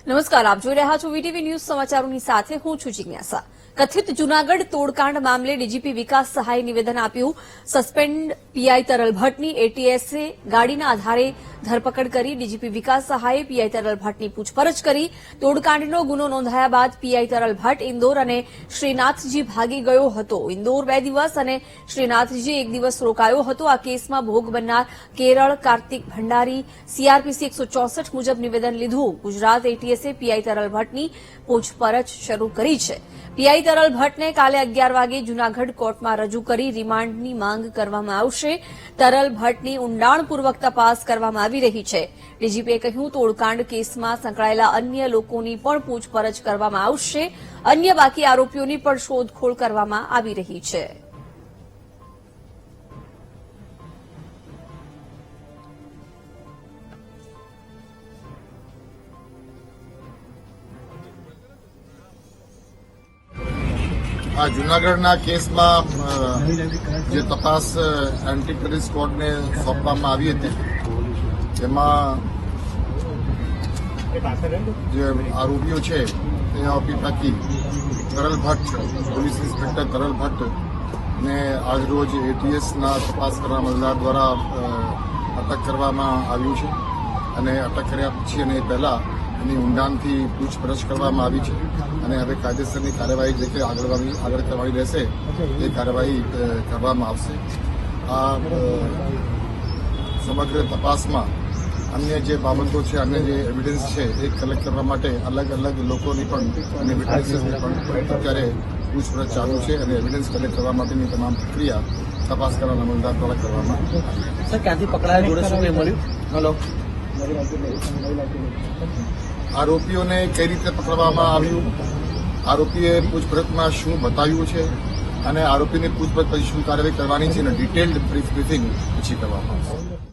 નમસ્કાર, આપ જોઈ રહ્યા છો વીટીવી ન્યૂઝ સમાચારોની સાથે હું છું જિજ્ઞાસા। કથિત જૂનાગઢ તોડકાંડ મામલે ડીજીપી વિકાસ સહાયે નિવેદન આપ્યું। સસ્પેન્ડ પીઆઈ તરલ ભટ્ટની એટીએસે ગાડીના આધારે ધરપકડ કરી। ડીજીપી વિકાસ સહાયે પીઆઈ તરલ ભટ્ટની પૂછપરછ કરી। તોડકાંડનો ગુનો નોંધાયા બાદ પીઆઈ તરલ ભટ્ટ ઇન્દોર અને શ્રીનાથજી ભાગી ગયો હતો। ઇન્દોર 2 દિવસ અને શ્રીનાથજી 1 દિવસ રોકાયો હતો। આ કેસમાં ભોગ બનનાર કેરળ કાર્તિક ભંડારી સીઆરપીસી 164 મુજબ નિવેદન લીધું। ગુજરાત એટીએસે પીઆઈ તરલ ભટ્ટની પૂછપરછ શરૂ કરી છે। પીઆઈ તરલ ભટ્ટને કાલે 11 વાગે જૂનાગઢ કોર્ટમાં રજૂ કરી રિમાન્ડની માંગ કરવામાં આવશે। તરલ ભટ્ટની ઊંડાણપૂર્વક તપાસ કરવામાં આવી રહી છે। ડીજીપીએ કહ્યું, તોડકાંડ કેસમાં સંકળાયેલા અન્ય લોકોની પણ પૂછપરછ કરવામાં આવશે। અન્ય બાકી આરોપીઓની પણ શોધખોળ કરવામાં આવી રહી છે। આ જૂનાગઢના કેસમાં જે તપાસ એન્ટી ટેરરિસ્ટ સ્ક્વોડને સોંપવામાં આવી હતી તેમાં જે આરોપીઓ છે તે આરોપી પૈકી તરલ ભટ્ટ, પોલીસ ઇન્સ્પેક્ટર તરલ ભટ્ટને આજરોજ એટીએસના તપાસ કરવા અમલદાર દ્વારા અટક કરવામાં આવ્યું છે અને અટક કર્યા પછી અને પહેલા એની ઊંડાણથી પૂછપરછ કરવામાં આવી છે અને હવે કાયદેસરની કાર્યવાહી જે કે આગળ કરવાની રહેશે એ કાર્યવાહી કરવામાં આવશે। આ સમગ્ર તપાસમાં અન્ય જે બાબતો છે, અન્ય જે એવિડન્સ છે એ કલેક્ટ કરવા માટે અલગ અલગ લોકોની પણ અને વિટનેસીસની પણ અત્યારે પૂછપરછ ચાલુ છે અને એવિડન્સ કલેક્ટ કરવા માટેની તમામ પ્રક્રિયા તપાસ કરવાના અમલદાર દ્વારા કરવામાં આવી છે। સર, ક્યાંથી પકડાયા, જોડે શું કંઈ મળ્યું? હલો, આરોપીઓને કઈ રીતે પકડવામાં આવ્યું, આરોપીએ પૂછપરછમાં શું બતાવ્યું છે અને આરોપીની પૂછપરછ પછી શું કાર્યવાહી કરવાની છે અને ડિટેલ્ડ બ્રીફિંગ પછી કરવામાં આવશે।